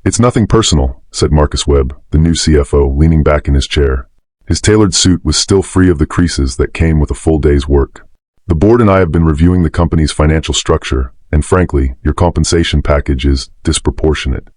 "It's nothing personal," said Marcus Webb, the new CFO, leaning back in his chair. His tailored suit was still free of the creases that came with a full day's work. "The board and I have been reviewing the company's financial structure, and frankly, your compensation package is disproportionate."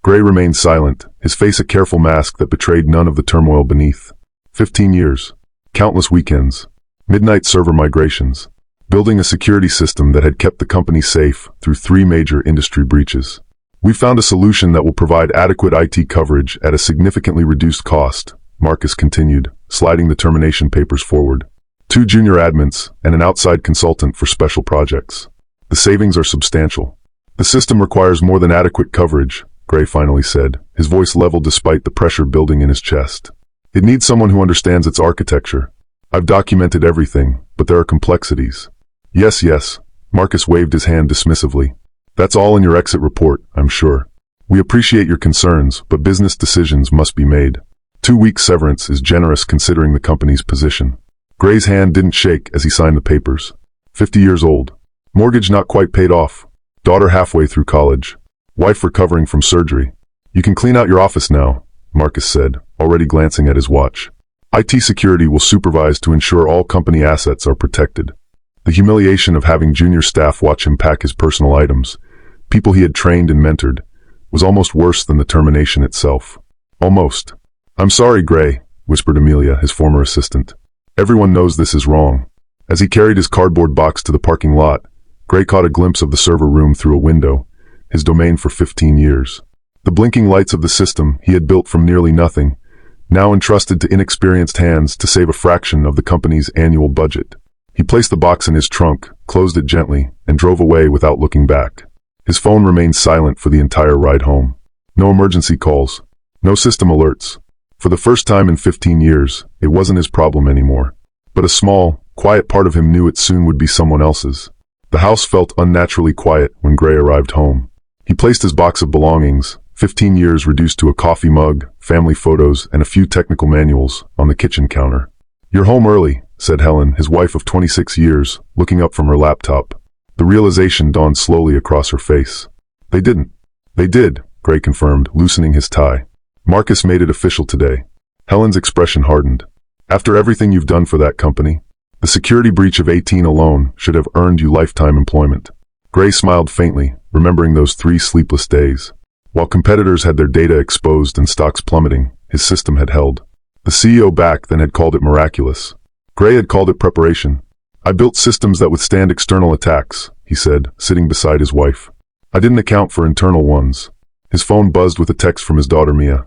Gray remained silent, his face a careful mask that betrayed none of the turmoil beneath. 15 years. Countless weekends. Midnight server migrations. Building a security system that had kept the company safe through 3 major industry breaches. "We found a solution that will provide adequate IT coverage at a significantly reduced cost," Marcus continued, sliding the termination papers forward. 2 junior admins and an outside consultant for special projects. "The savings are substantial." "The system requires more than adequate coverage," Gray finally said, his voice leveled despite the pressure building in his chest. "It needs someone who understands its architecture. I've documented everything, but there are complexities." Yes, Marcus waved his hand dismissively. "That's all in your exit report, I'm sure. We appreciate your concerns, but business decisions must be made. 2 weeks severance is generous considering the company's position." Gray's hand didn't shake as he signed the papers. 50 years old. Mortgage not quite paid off. Daughter halfway through college. Wife recovering from surgery. "You can clean out your office now," Marcus said, already glancing at his watch. "IT security will supervise to ensure all company assets are protected." The humiliation of having junior staff watch him pack his personal items, people he had trained and mentored, was almost worse than the termination itself. Almost. "I'm sorry, Gray," whispered Amelia, his former assistant. "Everyone knows this is wrong." As he carried his cardboard box to the parking lot, Gray caught a glimpse of the server room through a window, his domain for 15 years. The blinking lights of the system he had built from nearly nothing, now entrusted to inexperienced hands to save a fraction of the company's annual budget. He placed the box in his trunk, closed it gently, and drove away without looking back. His phone remained silent for the entire ride home. No emergency calls. No system alerts. For the first time in 15 years, it wasn't his problem anymore. But a small, quiet part of him knew it soon would be someone else's. The house felt unnaturally quiet when Gray arrived home. He placed his box of belongings, 15 years reduced to a coffee mug, family photos, and a few technical manuals, on the kitchen counter. "You're home early," said Helen, his wife of 26 years, looking up from her laptop. The realization dawned slowly across her face. "They didn't." "They did," Gray confirmed, loosening his tie. "Marcus made it official today." Helen's expression hardened. "After everything you've done for that company, the security breach of 18 alone should have earned you lifetime employment." Gray smiled faintly, remembering those 3 sleepless days. While competitors had their data exposed and stocks plummeting, his system had held. The CEO back then had called it miraculous. Gray had called it preparation. "I built systems that withstand external attacks," he said, sitting beside his wife. "I didn't account for internal ones." His phone buzzed with a text from his daughter Mia.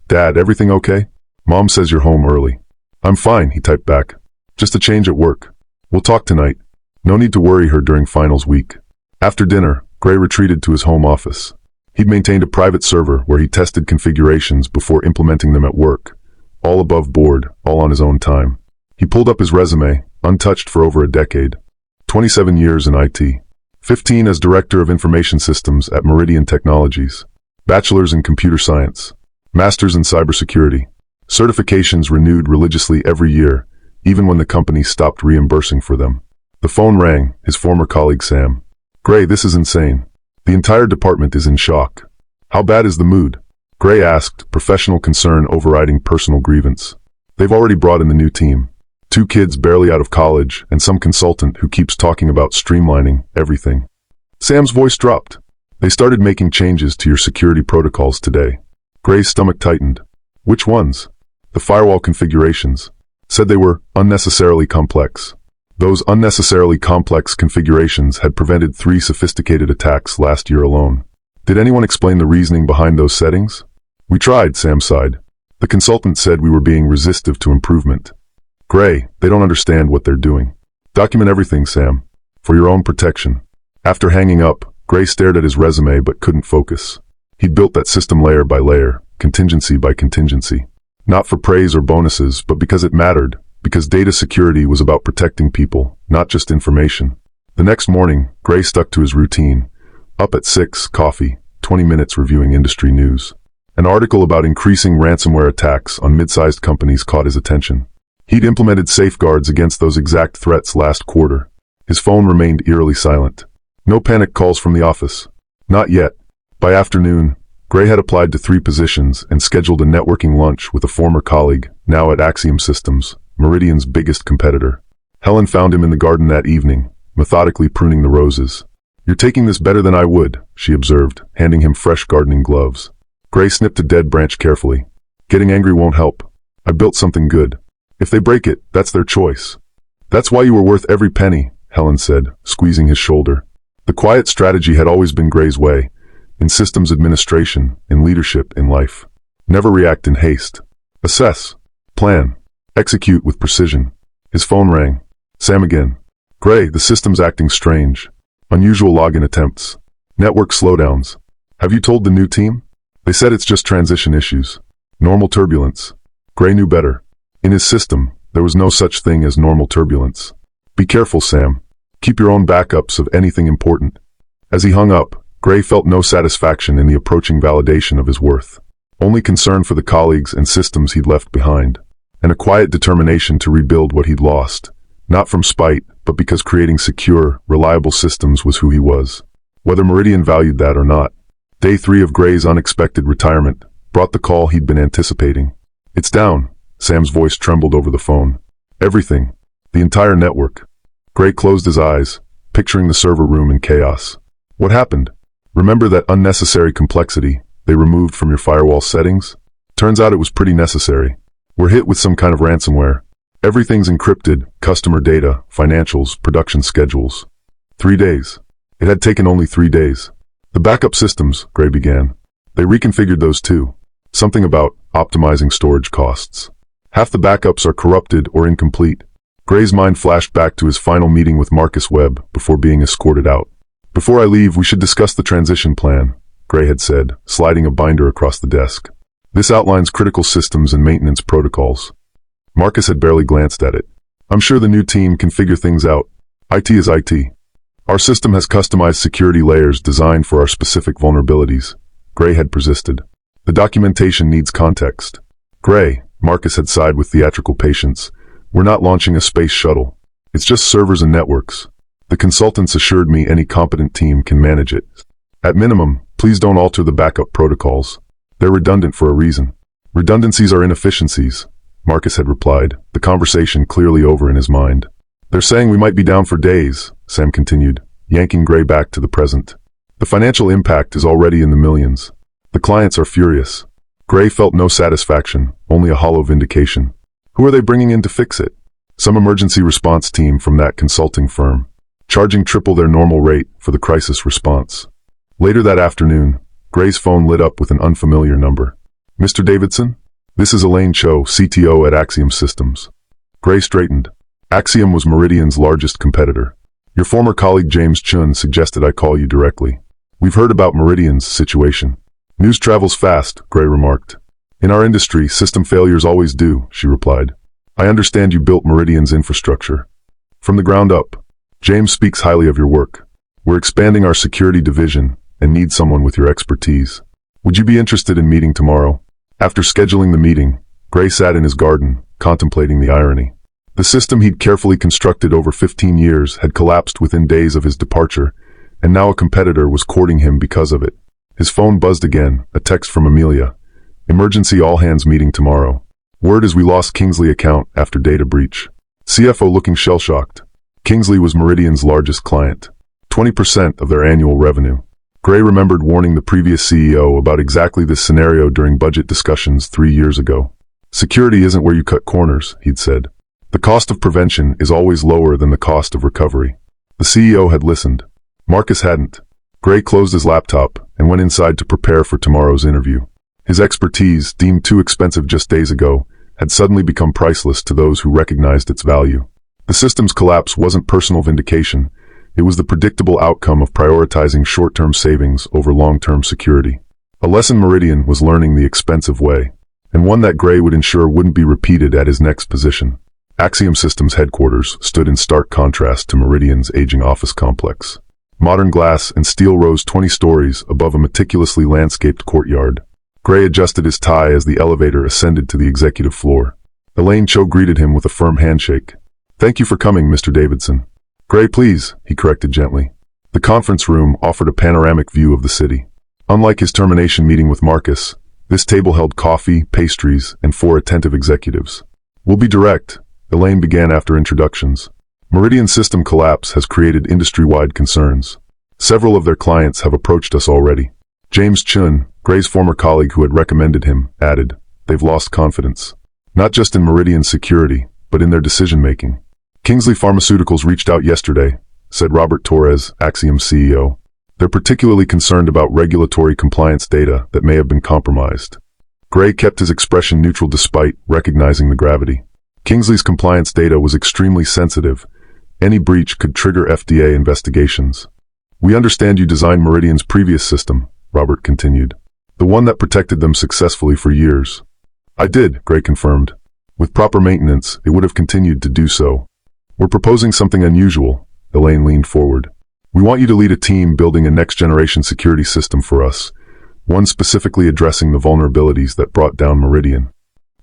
"Dad, everything okay? Mom says you're home early." "I'm fine," he typed back. "Just a change at work. We'll talk tonight." No need to worry her during finals week. After dinner, Gray retreated to his home office. He'd maintained a private server where he tested configurations before implementing them at work. All above board, all on his own time. He pulled up his resume, untouched for over a decade. 27 years in IT. 15 as Director of Information Systems at Meridian Technologies. Bachelor's in Computer Science. Master's in Cybersecurity. Certifications renewed religiously every year, even when the company stopped reimbursing for them. The phone rang, his former colleague Sam. "Gray, this is insane. The entire department is in shock." "How bad is the mood?" Gray asked, professional concern overriding personal grievance. "They've already brought in the new team. 2 kids barely out of college, and some consultant who keeps talking about streamlining everything." Sam's voice dropped. "They started making changes to your security protocols today." Gray's stomach tightened. "Which ones?" "The firewall configurations. Said they were unnecessarily complex." Those unnecessarily complex configurations had prevented 3 sophisticated attacks last year alone. "Did anyone explain the reasoning behind those settings?" "We tried," Sam sighed. "The consultant said we were being resistive to improvement." "Gray, they don't understand what they're doing. Document everything, Sam. For your own protection." After hanging up, Gray stared at his resume but couldn't focus. He'd built that system layer by layer, contingency by contingency. Not for praise or bonuses, but because it mattered. Because data security was about protecting people, not just information. The next morning, Gray stuck to his routine. Up at 6, coffee, 20 minutes reviewing industry news. An article about increasing ransomware attacks on mid-sized companies caught his attention. He'd implemented safeguards against those exact threats last quarter. His phone remained eerily silent. No panic calls from the office. Not yet. By afternoon, Gray had applied to 3 positions and scheduled a networking lunch with a former colleague, now at Axiom Systems, Meridian's biggest competitor. Helen found him in the garden that evening, methodically pruning the roses. "You're taking this better than I would," she observed, handing him fresh gardening gloves. Gray snipped a dead branch carefully. "Getting angry won't help. I built something good. If they break it, that's their choice." "That's why you were worth every penny," Helen said, squeezing his shoulder. The quiet strategy had always been Gray's way, in systems administration, in leadership, in life. Never react in haste. Assess. Plan. Execute with precision. His phone rang. Sam again. "Gray, the system's acting strange. Unusual login attempts. Network slowdowns. Have you told the new team?" "They said it's just transition issues. Normal turbulence." Gray knew better. In his system, there was no such thing as normal turbulence. "Be careful, Sam. Keep your own backups of anything important." As he hung up, Gray felt no satisfaction in the approaching validation of his worth. Only concern for the colleagues and systems he'd left behind, and a quiet determination to rebuild what he'd lost, not from spite, but because creating secure, reliable systems was who he was, whether Meridian valued that or not. Day 3 of Gray's unexpected retirement brought the call he'd been anticipating. "It's down." Sam's voice trembled over the phone. "Everything. The entire network." Gray closed his eyes, picturing the server room in chaos. "What happened? Remember that unnecessary complexity they removed from your firewall settings? Turns out it was pretty necessary. We're hit with some kind of ransomware. Everything's encrypted, customer data, financials, production schedules. 3 days. It had taken only 3 days. The backup systems," Gray began. "They reconfigured those too. Something about optimizing storage costs. Half the backups are corrupted or incomplete." Gray's mind flashed back to his final meeting with Marcus Webb before being escorted out. "Before I leave, we should discuss the transition plan," Gray had said, sliding a binder across the desk. "This outlines critical systems and maintenance protocols." Marcus had barely glanced at it. "I'm sure the new team can figure things out. IT is IT. Our system has customized security layers designed for our specific vulnerabilities," Gray had persisted. "The documentation needs context." "Gray," Marcus had sighed with theatrical patience, "we're not launching a space shuttle. It's just servers and networks. The consultants assured me any competent team can manage it. At minimum, please don't alter the backup protocols. They're redundant for a reason." "Redundancies are inefficiencies," Marcus had replied, the conversation clearly over in his mind. "They're saying we might be down for days," Sam continued, yanking Gray back to the present. "The financial impact is already in the millions. The clients are furious." Gray felt no satisfaction, only a hollow vindication. Who are they bringing in to fix it? Some emergency response team from that consulting firm, charging triple their normal rate for the crisis response. Later that afternoon, Gray's phone lit up with an unfamiliar number. "Mr. Davidson? This is Elaine Cho, CTO at Axiom Systems." Gray straightened. Axiom was Meridian's largest competitor. "Your former colleague James Chun suggested I call you directly. We've heard about Meridian's situation." "News travels fast," Gray remarked. "In our industry, system failures always do," she replied. "I understand you built Meridian's infrastructure from the ground up. James speaks highly of your work. We're expanding our security division and need someone with your expertise. Would you be interested in meeting tomorrow?" After scheduling the meeting, Gray sat in his garden, contemplating the irony. The system he'd carefully constructed over 15 years had collapsed within days of his departure, and now a competitor was courting him because of it. His phone buzzed again, a text from Amelia. "Emergency all-hands meeting tomorrow. Word is we lost Kingsley account after data breach." CFO looking shell-shocked. Kingsley was Meridian's largest client, 20% of their annual revenue. Gray remembered warning the previous CEO about exactly this scenario during budget discussions 3 years ago. "Security isn't where you cut corners," he'd said. "The cost of prevention is always lower than the cost of recovery." The CEO had listened. Marcus hadn't. Gray closed his laptop and went inside to prepare for tomorrow's interview. His expertise, deemed too expensive just days ago, had suddenly become priceless to those who recognized its value. The system's collapse wasn't personal vindication. It was the predictable outcome of prioritizing short-term savings over long-term security. A lesson Meridian was learning the expensive way, and one that Gray would ensure wouldn't be repeated at his next position. Axiom Systems headquarters stood in stark contrast to Meridian's aging office complex. Modern glass and steel rose 20 stories above a meticulously landscaped courtyard. Gray adjusted his tie as the elevator ascended to the executive floor. Elaine Cho greeted him with a firm handshake. "Thank you for coming, Mr. Davidson." "Gray, please," he corrected gently. The conference room offered a panoramic view of the city. Unlike his termination meeting with Marcus, this table held coffee, pastries, and 4 attentive executives. "We'll be direct," Elaine began after introductions. "Meridian's system collapse has created industry-wide concerns. Several of their clients have approached us already." James Chun, Gray's former colleague who had recommended him, added, "They've lost confidence. Not just in Meridian's security, but in their decision-making." "Kingsley Pharmaceuticals reached out yesterday," said Robert Torres, Axiom CEO. "They're particularly concerned about regulatory compliance data that may have been compromised." Gray kept his expression neutral despite recognizing the gravity. Kingsley's compliance data was extremely sensitive. Any breach could trigger FDA investigations. "We understand you designed Meridian's previous system," Robert continued. "The one that protected them successfully for years." "I did," Gray confirmed. "With proper maintenance, it would have continued to do so." "We're proposing something unusual," Elaine leaned forward. "We want you to lead a team building a next-generation security system for us, one specifically addressing the vulnerabilities that brought down Meridian."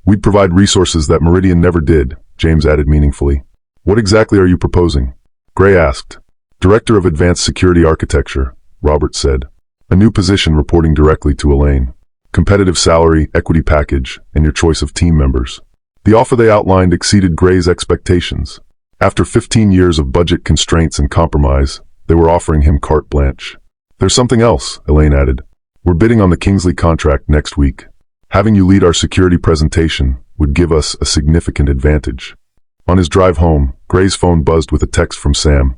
"We'd provide resources that Meridian never did," James added meaningfully. "What exactly are you proposing?" Gray asked. "Director of Advanced Security Architecture," Robert said. "A new position reporting directly to Elaine. Competitive salary, equity package, and your choice of team members." The offer they outlined exceeded Gray's expectations. After 15 years of budget constraints and compromise, they were offering him carte blanche. "There's something else," Elaine added. "We're bidding on the Kingsley contract next week. Having you lead our security presentation would give us a significant advantage." On his drive home, Gray's phone buzzed with a text from Sam.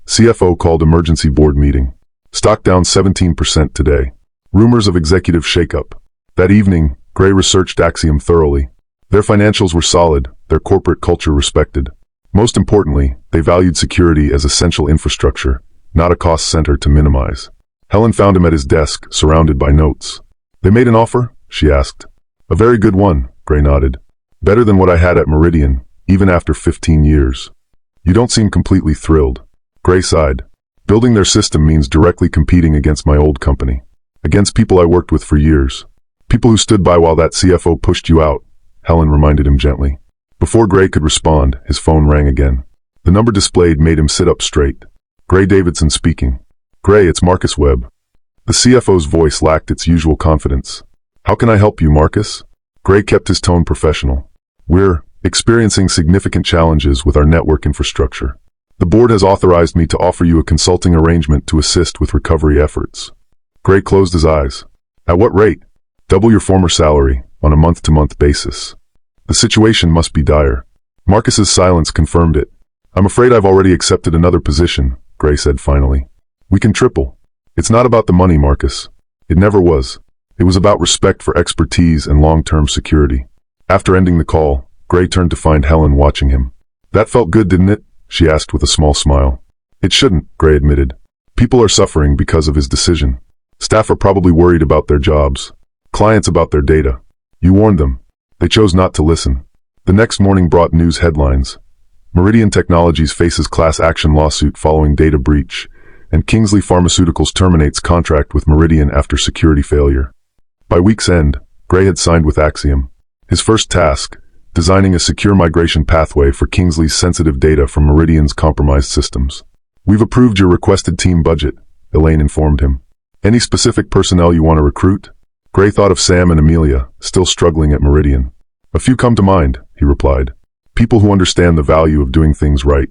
CFO called emergency board meeting. Stock down 17% today. Rumors of executive shakeup. That evening, Gray researched Axiom thoroughly. Their financials were solid, their corporate culture respected. Most importantly, they valued security as essential infrastructure, not a cost center to minimize. Helen found him at his desk, surrounded by notes. "They made an offer?" she asked. "A very good one," Gray nodded. "Better than what I had at Meridian, even after 15 years. "You don't seem completely thrilled." Gray sighed. "Building their system means directly competing against my old company. Against people I worked with for years. People who stood by while that CFO pushed you out," Helen reminded him gently. Before Gray could respond, his phone rang again. The number displayed made him sit up straight. "Gray Davidson speaking." "Gray, it's Marcus Webb." The CFO's voice lacked its usual confidence. "How can I help you, Marcus?" Gray kept his tone professional. "We're experiencing significant challenges with our network infrastructure. The board has authorized me to offer you a consulting arrangement to assist with recovery efforts." Gray closed his eyes. "At what rate?" "Double your former salary, on a month-to-month basis." The situation must be dire. Marcus's silence confirmed it. "I'm afraid I've already accepted another position," Gray said finally. "We can triple." "It's not about the money, Marcus. It never was. It was about respect for expertise and long-term security." After ending the call, Gray turned to find Helen watching him. "That felt good, didn't it?" she asked with a small smile. "It shouldn't," Gray admitted. "People are suffering because of his decision. Staff are probably worried about their jobs. Clients about their data. You warned them. They chose not to listen." The next morning brought news headlines. Meridian Technologies faces class action lawsuit following data breach, and Kingsley Pharmaceuticals terminates contract with Meridian after security failure. By week's end, Gray had signed with Axiom. His first task, designing a secure migration pathway for Kingsley's sensitive data from Meridian's compromised systems. "We've approved your requested team budget," Elaine informed him. "Any specific personnel you want to recruit?" Gray thought of Sam and Amelia, still struggling at Meridian. "A few come to mind," he replied. "People who understand the value of doing things right."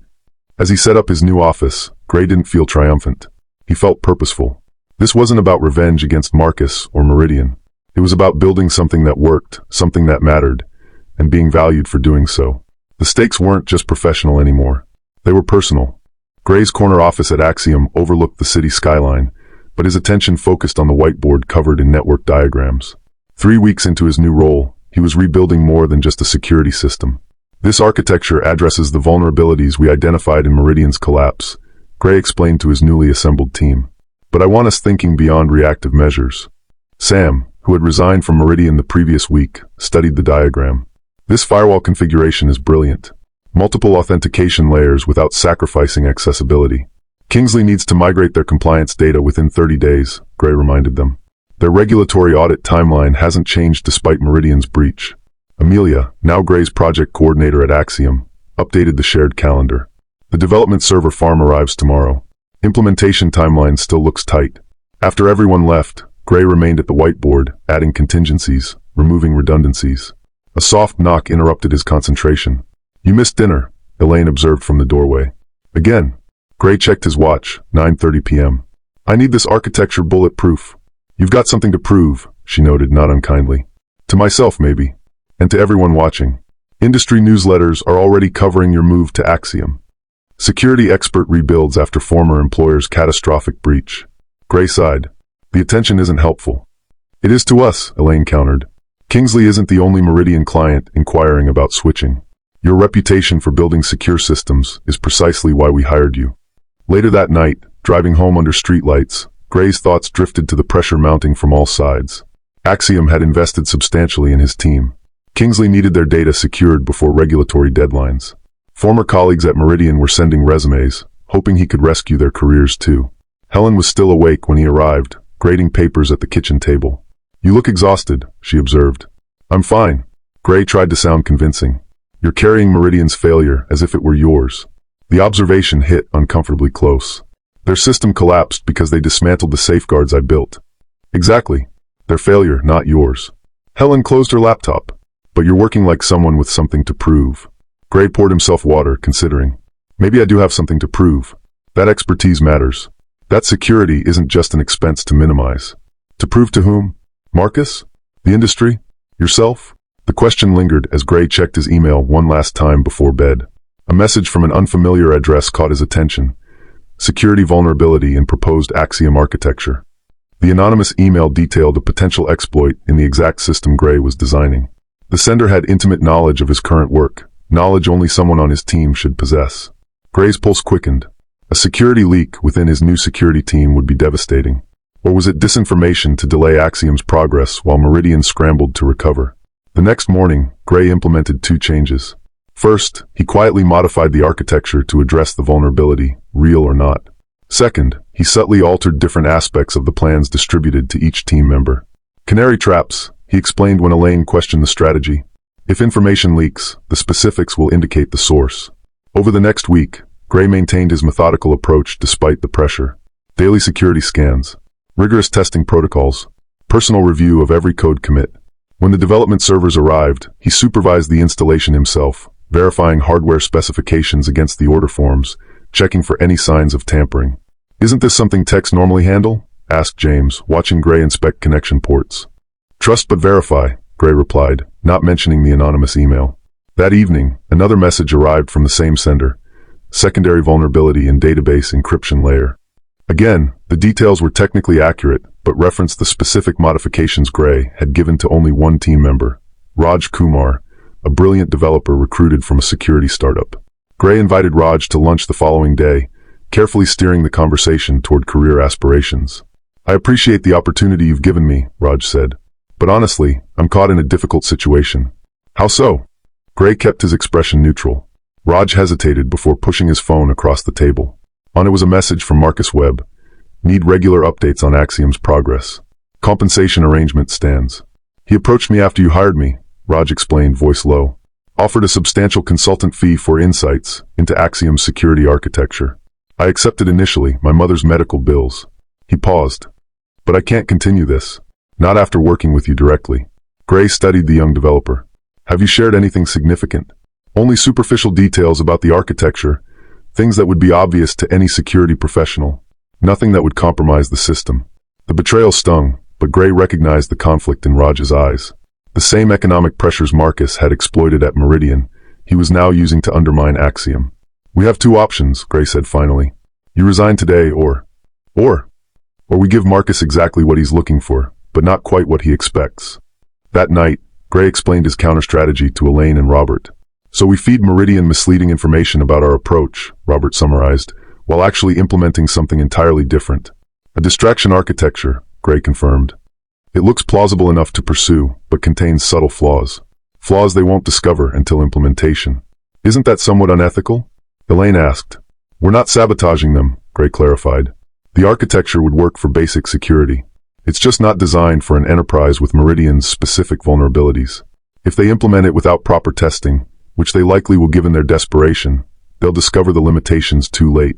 As he set up his new office, Gray didn't feel triumphant. He felt purposeful. This wasn't about revenge against Marcus or Meridian. It was about building something that worked, something that mattered, and being valued for doing so. The stakes weren't just professional anymore. They were personal. Gray's corner office at Axiom overlooked the city skyline, but his attention focused on the whiteboard covered in network diagrams. 3 weeks into his new role, he was rebuilding more than just a security system. "This architecture addresses the vulnerabilities we identified in Meridian's collapse," Gray explained to his newly assembled team. "But I want us thinking beyond reactive measures." Sam, who had resigned from Meridian the previous week, studied the diagram. "This firewall configuration is brilliant. Multiple authentication layers without sacrificing accessibility. Kingsley needs to migrate their compliance data within 30 days, Gray reminded them. Their regulatory audit timeline hasn't changed despite Meridian's breach. Amelia, now Gray's project coordinator at Axiom, updated the shared calendar. The development server farm arrives tomorrow. Implementation timeline still looks tight. After everyone left, Gray remained at the whiteboard, adding contingencies, removing redundancies. A soft knock interrupted his concentration. "You missed dinner," Elaine observed from the doorway. Again. Gray checked his watch, 9:30 p.m. "I need this architecture bulletproof." "You've got something to prove," she noted, not unkindly. "To myself, maybe. And to everyone watching. Industry newsletters are already covering your move to Axiom. Security expert rebuilds after former employer's catastrophic breach." Gray sighed. "The attention isn't helpful." "It is to us," Elaine countered. "Kingsley isn't the only Meridian client inquiring about switching. Your reputation for building secure systems is precisely why we hired you." Later that night, driving home under streetlights, Gray's thoughts drifted to the pressure mounting from all sides. Axiom had invested substantially in his team. Kingsley needed their data secured before regulatory deadlines. Former colleagues at Meridian were sending resumes, hoping he could rescue their careers too. Helen was still awake when he arrived, grading papers at the kitchen table. "You look exhausted," she observed. "I'm fine." Gray tried to sound convincing. "You're carrying Meridian's failure as if it were yours." The observation hit uncomfortably close. "Their system collapsed because they dismantled the safeguards I built." "Exactly. Their failure, not yours." Helen closed her laptop. "But you're working like someone with something to prove." Gray poured himself water, considering. "Maybe I do have something to prove. That expertise matters. That security isn't just an expense to minimize." "To prove to whom? Marcus? The industry? Yourself?" The question lingered as Gray checked his email one last time before bed. A message from an unfamiliar address caught his attention. Security vulnerability in proposed Axiom architecture. The anonymous email detailed a potential exploit in the exact system Gray was designing. The sender had intimate knowledge of his current work, knowledge only someone on his team should possess. Gray's pulse quickened. A security leak within his new security team would be devastating. Or was it disinformation to delay Axiom's progress while Meridian scrambled to recover? The next morning, Gray implemented 2 changes. First, he quietly modified the architecture to address the vulnerability, real or not. Second, he subtly altered different aspects of the plans distributed to each team member. "Canary traps," he explained when Elaine questioned the strategy. "If information leaks, the specifics will indicate the source." Over the next week, Gray maintained his methodical approach despite the pressure. Daily security scans, rigorous testing protocols, personal review of every code commit. When the development servers arrived, he supervised the installation himself, verifying hardware specifications against the order forms, checking for any signs of tampering. "Isn't this something techs normally handle?" asked James, watching Gray inspect connection ports. "Trust but verify," Gray replied, not mentioning the anonymous email. That evening, another message arrived from the same sender. Secondary vulnerability in database encryption layer. Again, the details were technically accurate, but referenced the specific modifications Gray had given to only one team member, Raj Kumar, a brilliant developer recruited from a security startup. Gray invited Raj to lunch the following day, carefully steering the conversation toward career aspirations. "I appreciate the opportunity you've given me," Raj said. "But honestly, I'm caught in a difficult situation." "How so?" Gray kept his expression neutral. Raj hesitated before pushing his phone across the table. On it was a message from Marcus Webb. "Need regular updates on Axiom's progress. Compensation arrangement stands." "He approached me after you hired me," Raj explained, voice low. "Offered a substantial consultant fee for insights into Axiom's security architecture. I accepted initially, my mother's medical bills." He paused. "But I can't continue this. Not after working with you directly." Gray studied the young developer. "Have you shared anything significant?" "Only superficial details about the architecture, things that would be obvious to any security professional. Nothing that would compromise the system." The betrayal stung, but Gray recognized the conflict in Raj's eyes. The same economic pressures Marcus had exploited at Meridian, he was now using to undermine Axiom. "We have 2 options," Gray said finally. "You resign today or we give Marcus exactly what he's looking for, but not quite what he expects." That night, Gray explained his counter-strategy to Elaine and Robert. "So we feed Meridian misleading information about our approach," Robert summarized, "while actually implementing something entirely different. A distraction architecture," Gray confirmed. "It looks plausible enough to pursue, but contains subtle flaws. Flaws they won't discover until implementation." "Isn't that somewhat unethical?" Elaine asked. "We're not sabotaging them," Gray clarified. "The architecture would work for basic security. It's just not designed for an enterprise with Meridian's specific vulnerabilities. If they implement it without proper testing, which they likely will given their desperation, they'll discover the limitations too late.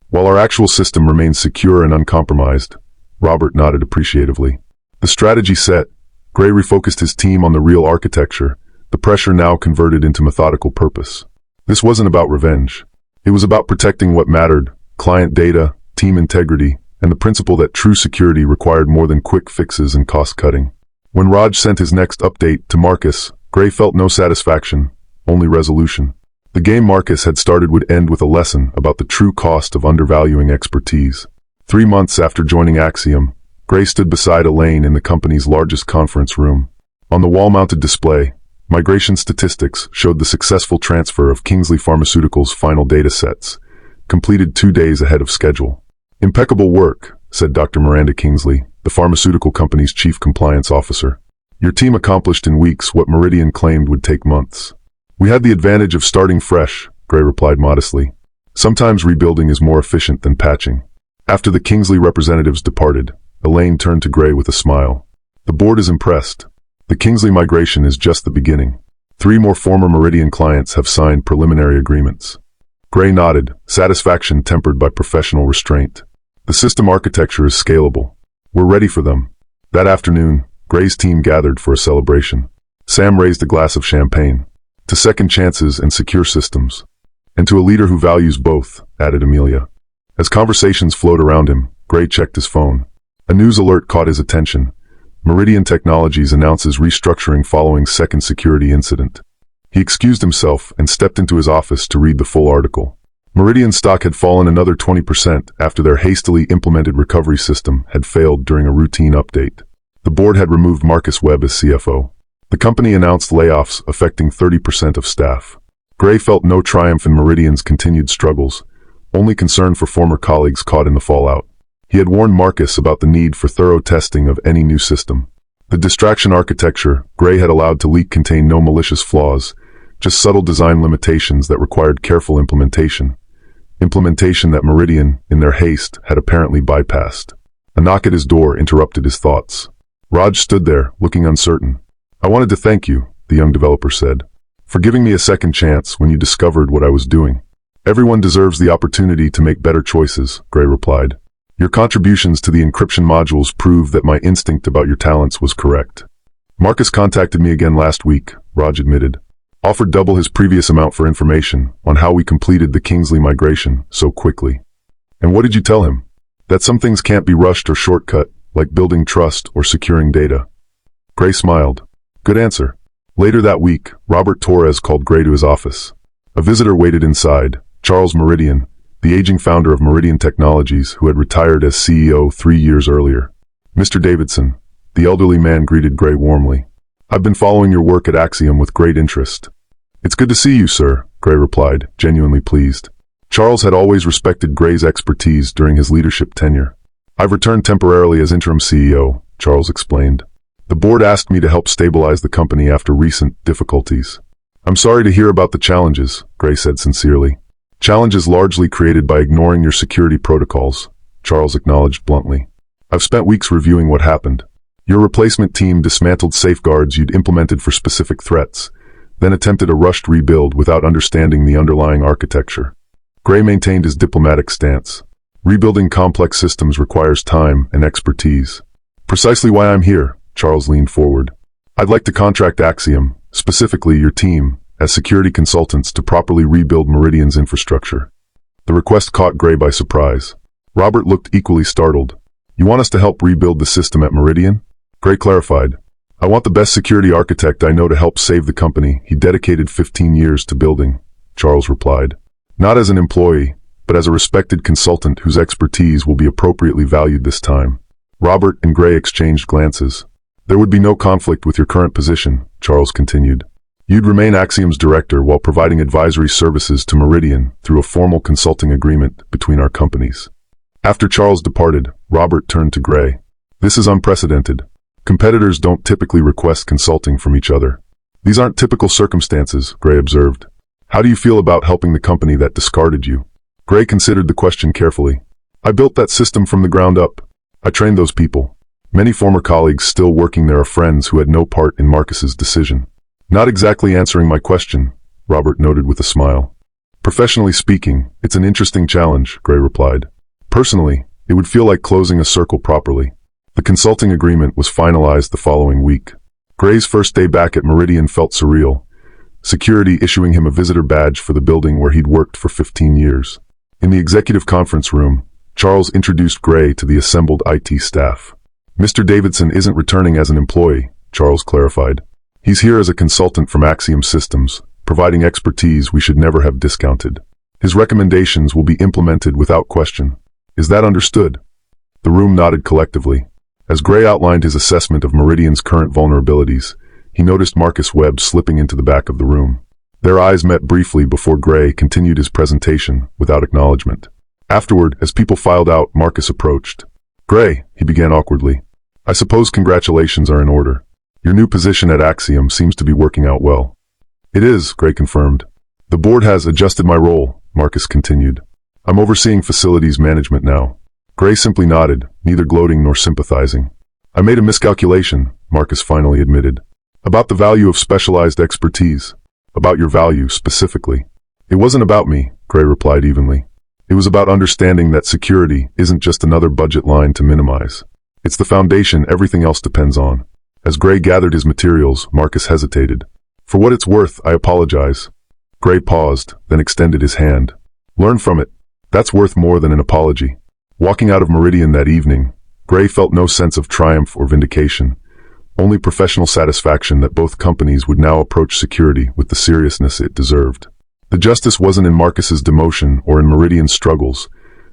While our actual system remains secure and uncompromised," Robert nodded appreciatively. The strategy set, Gray refocused his team on the real architecture, the pressure now converted into methodical purpose. This wasn't about revenge. It was about protecting what mattered: client data, team integrity, and the principle that true security required more than quick fixes and cost-cutting. When Raj sent his next update to Marcus, Gray felt no satisfaction, only resolution. The game Marcus had started would end with a lesson about the true cost of undervaluing expertise. 3 months after joining Axiom, Gray stood beside Elaine in the company's largest conference room. On the wall-mounted display, migration statistics showed the successful transfer of Kingsley Pharmaceuticals' final data sets, completed 2 days ahead of schedule. "Impeccable work," said Dr. Miranda Kingsley, the pharmaceutical company's chief compliance officer. "Your team accomplished in weeks what Meridian claimed would take months." "We had the advantage of starting fresh," Gray replied modestly. "Sometimes rebuilding is more efficient than patching." After the Kingsley representatives departed, Elaine turned to Gray with a smile. "The board is impressed. The Kingsley migration is just the beginning. 3 more former Meridian clients have signed preliminary agreements." Gray nodded, satisfaction tempered by professional restraint. "The system architecture is scalable. We're ready for them." That afternoon, Gray's team gathered for a celebration. Sam raised a glass of champagne. "To second chances and secure systems. And to a leader who values both," added Amelia. As conversations flowed around him, Gray checked his phone. A news alert caught his attention. Meridian Technologies announces restructuring following second security incident. He excused himself and stepped into his office to read the full article. Meridian stock had fallen another 20% after their hastily implemented recovery system had failed during a routine update. The board had removed Marcus Webb as CFO. The company announced layoffs affecting 30% of staff. Gray felt no triumph in Meridian's continued struggles, only concern for former colleagues caught in the fallout. He had warned Marcus about the need for thorough testing of any new system. The distraction architecture Gray had allowed to leak contained no malicious flaws, just subtle design limitations that required careful implementation. Implementation that Meridian, in their haste, had apparently bypassed. A knock at his door interrupted his thoughts. Raj stood there, looking uncertain. "I wanted to thank you," the young developer said, "for giving me a second chance when you discovered what I was doing." "Everyone deserves the opportunity to make better choices," Gray replied. "Your contributions to the encryption modules prove that my instinct about your talents was correct." "Marcus contacted me again last week," Raj admitted. "Offered double his previous amount for information on how we completed the Kingsley migration so quickly." "And what did you tell him?" "That some things can't be rushed or shortcut, like building trust or securing data." Gray smiled. "Good answer." Later that week, Robert Torres called Gray to his office. A visitor waited inside, Charles Meridian, the aging founder of Meridian Technologies, who had retired as CEO 3 years earlier. "Mr. Davidson," the elderly man greeted Gray warmly. "I've been following your work at Axiom with great interest." "It's good to see you, sir," Gray replied, genuinely pleased. Charles had always respected Gray's expertise during his leadership tenure. "I've returned temporarily as interim CEO," Charles explained. "The board asked me to help stabilize the company after recent difficulties." "I'm sorry to hear about the challenges," Gray said sincerely. "Challenges largely created by ignoring your security protocols," Charles acknowledged bluntly. "I've spent weeks reviewing what happened. Your replacement team dismantled safeguards you'd implemented for specific threats, then attempted a rushed rebuild without understanding the underlying architecture." Gray maintained his diplomatic stance. "Rebuilding complex systems requires time and expertise." "Precisely why I'm here," Charles leaned forward. "I'd like to contract Axiom, specifically your team, as security consultants to properly rebuild Meridian's infrastructure." The request caught Gray by surprise. Robert looked equally startled. "You want us to help rebuild the system at Meridian?" Gray clarified. "I want the best security architect I know to help save the company he dedicated 15 years to building," Charles replied. "Not as an employee, but as a respected consultant whose expertise will be appropriately valued this time." Robert and Gray exchanged glances. "There would be no conflict with your current position," Charles continued. "You'd remain Axiom's director while providing advisory services to Meridian through a formal consulting agreement between our companies." After Charles departed, Robert turned to Gray. "This is unprecedented. Competitors don't typically request consulting from each other." "These aren't typical circumstances," Gray observed. "How do you feel about helping the company that discarded you?" Gray considered the question carefully. "I built that system from the ground up. I trained those people. Many former colleagues still working there are friends who had no part in Marcus's decision." "Not exactly answering my question," Robert noted with a smile. "Professionally speaking, it's an interesting challenge," Gray replied. "Personally, it would feel like closing a circle properly. The consulting agreement was finalized the following week. Gray's first day back at Meridian felt surreal, security issuing him a visitor badge for the building where he'd worked for 15 years. In the executive conference room, Charles introduced Gray to the assembled IT staff. Mr. Davidson isn't returning as an employee, Charles clarified. He's here as a consultant from Axiom Systems, providing expertise we should never have discounted. His recommendations will be implemented without question. Is that understood? The room nodded collectively. As Gray outlined his assessment of Meridian's current vulnerabilities, he noticed Marcus Webb slipping into the back of the room. Their eyes met briefly before Gray continued his presentation without acknowledgement. Afterward, as people filed out, Marcus approached. "Gray," he began awkwardly, "I suppose congratulations are in order. Your new position at Axiom seems to be working out well." "It is," Gray confirmed. "The board has adjusted my role," Marcus continued. "I'm overseeing facilities management now." Gray simply nodded, neither gloating nor sympathizing. "I made a miscalculation," Marcus finally admitted. "About the value of specialized expertise. About your value, specifically." "It wasn't about me," Gray replied evenly. "It was about understanding that security isn't just another budget line to minimize. It's the foundation everything else depends on." As Gray gathered his materials, Marcus hesitated. "For what it's worth, I apologize." Gray paused, then extended his hand. "Learn from it. That's worth more than an apology." Walking out of Meridian that evening, Gray felt no sense of triumph or vindication, only professional satisfaction that both companies would now approach security with the seriousness it deserved. The justice wasn't in Marcus's demotion or in Meridian's struggles,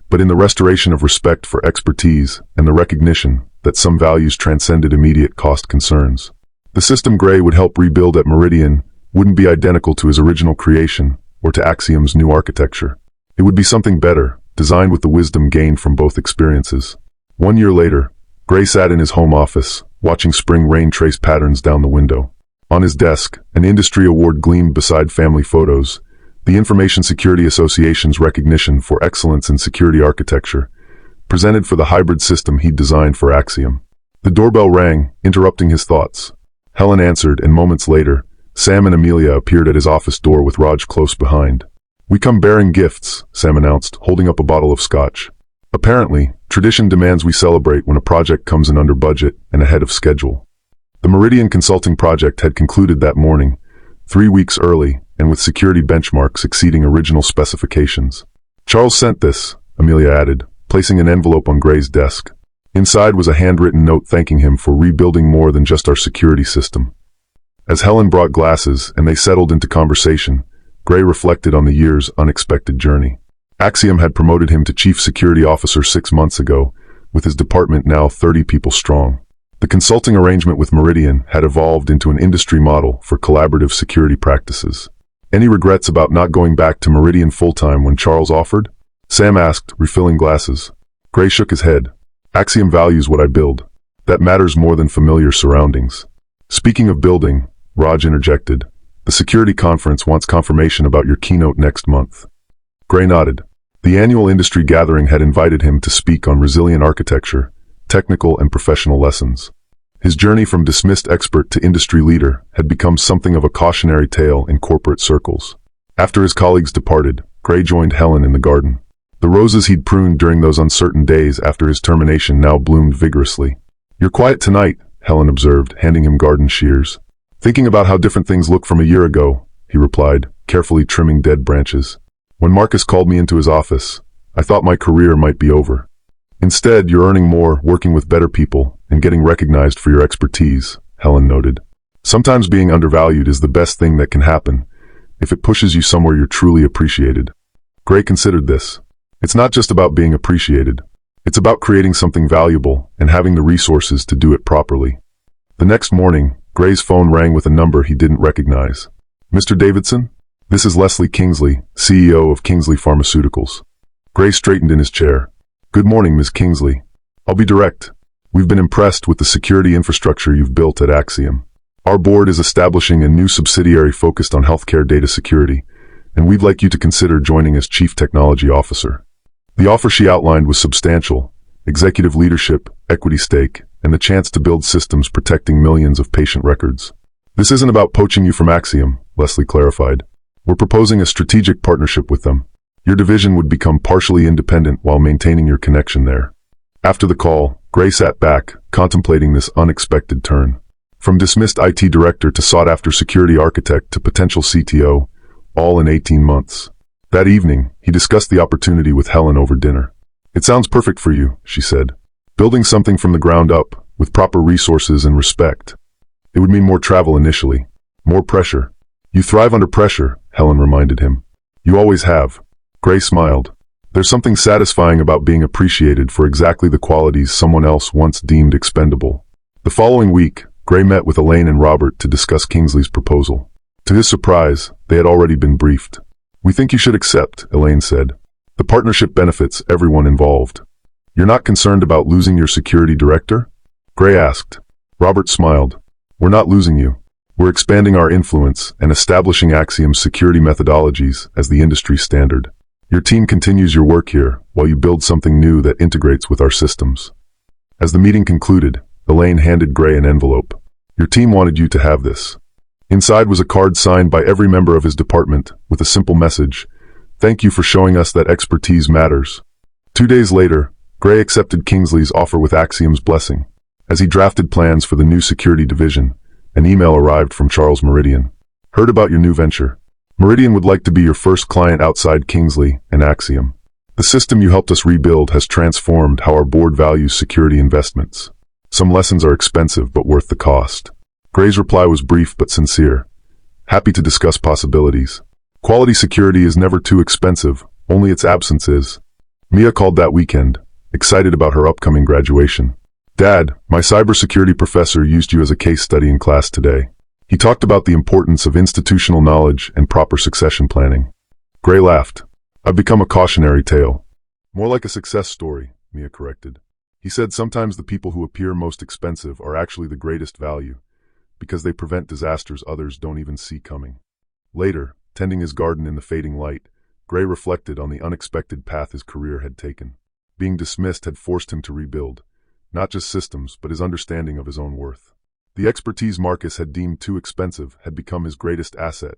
but in the restoration of respect for expertise and the recognition that some values transcended immediate cost concerns. The system Gray would help rebuild at Meridian wouldn't be identical to his original creation or to Axiom's new architecture. It would be something better, designed with the wisdom gained from both experiences. 1 year later, Gray sat in his home office, watching spring rain trace patterns down the window. On his desk, an industry award gleamed beside family photos, the Information Security Association's recognition for excellence in security architecture, presented for the hybrid system he'd designed for Axiom. The doorbell rang, interrupting his thoughts. Helen answered, and moments later, Sam and Amelia appeared at his office door with Raj close behind. "We come bearing gifts," Sam announced, holding up a bottle of scotch. "Apparently, tradition demands we celebrate when a project comes in under budget and ahead of schedule." The Meridian Consulting project had concluded that morning, 3 weeks early, and with security benchmarks exceeding original specifications. "Charles sent this," Amelia added, placing an envelope on Gray's desk. Inside was a handwritten note thanking him for rebuilding more than just our security system. As Helen brought glasses and they settled into conversation, Gray reflected on the year's unexpected journey. Axiom had promoted him to Chief Security Officer 6 months ago, with his department now 30 people strong. The consulting arrangement with Meridian had evolved into an industry model for collaborative security practices. "Any regrets about not going back to Meridian full-time when Charles offered?" Sam asked, refilling glasses. Gray shook his head. "Axiom values what I build. That matters more than familiar surroundings." "Speaking of building," Raj interjected, "the security conference wants confirmation about your keynote next month." Gray nodded. The annual industry gathering had invited him to speak on resilient architecture, technical and professional lessons. His journey from dismissed expert to industry leader had become something of a cautionary tale in corporate circles. After his colleagues departed, Gray joined Helen in the garden. The roses he'd pruned during those uncertain days after his termination now bloomed vigorously. "You're quiet tonight," Helen observed, handing him garden shears. "Thinking about how different things look from a year ago," he replied, carefully trimming dead branches. "When Marcus called me into his office, I thought my career might be over. Instead, you're earning more, working with better people, and getting recognized for your expertise," Helen noted. "Sometimes being undervalued is the best thing that can happen, if it pushes you somewhere you're truly appreciated." Gray considered this. It's not just about being appreciated. It's about creating something valuable and having the resources to do it properly. The next morning, Gray's phone rang with a number he didn't recognize. "Mr. Davidson? This is Leslie Kingsley, CEO of Kingsley Pharmaceuticals." Gray straightened in his chair. "Good morning, Ms. Kingsley. I'll be direct. We've been impressed with the security infrastructure you've built at Axiom. Our board is establishing a new subsidiary focused on healthcare data security, and we'd like you to consider joining as Chief Technology Officer." The offer she outlined was substantial: executive leadership, equity stake, and the chance to build systems protecting millions of patient records. "This isn't about poaching you from Axiom," Leslie clarified. "We're proposing a strategic partnership with them. Your division would become partially independent while maintaining your connection there." After the call, Gray sat back, contemplating this unexpected turn. From dismissed IT director to sought-after security architect to potential CTO, all in 18 months. That evening, he discussed the opportunity with Helen over dinner. "It sounds perfect for you," she said. "Building something from the ground up, with proper resources and respect. It would mean more travel initially, more pressure." "You thrive under pressure," Helen reminded him. "You always have." Gray smiled. "There's something satisfying about being appreciated for exactly the qualities someone else once deemed expendable." The following week, Gray met with Elaine and Robert to discuss Kingsley's proposal. To his surprise, they had already been briefed. "We think you should accept," Elaine said. "The partnership benefits everyone involved." "You're not concerned about losing your security director?" Gray asked. Robert smiled. "We're not losing you. We're expanding our influence and establishing Axiom's security methodologies as the industry standard. Your team continues your work here while you build something new that integrates with our systems." As the meeting concluded, Elaine handed Gray an envelope. "Your team wanted you to have this." Inside was a card signed by every member of his department with a simple message: "Thank you for showing us that expertise matters." 2 days later, Gray accepted Kingsley's offer with Axiom's blessing. As he drafted plans for the new security division, an email arrived from Charles Meridian. "Heard about your new venture. Meridian would like to be your first client outside Kingsley and Axiom. The system you helped us rebuild has transformed how our board values security investments. Some lessons are expensive but worth the cost." Gray's reply was brief but sincere. "Happy to discuss possibilities. Quality security is never too expensive, only its absence is." Mia called that weekend, excited about her upcoming graduation. "Dad, my cybersecurity professor used you as a case study in class today. He talked about the importance of institutional knowledge and proper succession planning." Gray laughed. "I've become a cautionary tale." "More like a success story," Mia corrected. He said sometimes the people who appear most expensive are actually the greatest value, because they prevent disasters others don't even see coming. Later, tending his garden in the fading light, Gray reflected on the unexpected path his career had taken. Being dismissed had forced him to rebuild, not just systems, but his understanding of his own worth. The expertise Marcus had deemed too expensive had become his greatest asset,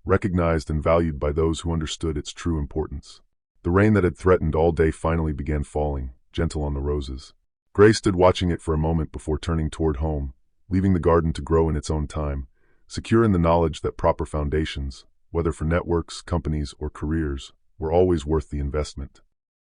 recognized and valued by those who understood its true importance. The rain that had threatened all day finally began falling, gentle on the roses. Gray stood watching it for a moment before turning toward home, leaving the garden to grow in its own time, secure in the knowledge that proper foundations, whether for networks, companies, or careers, were always worth the investment.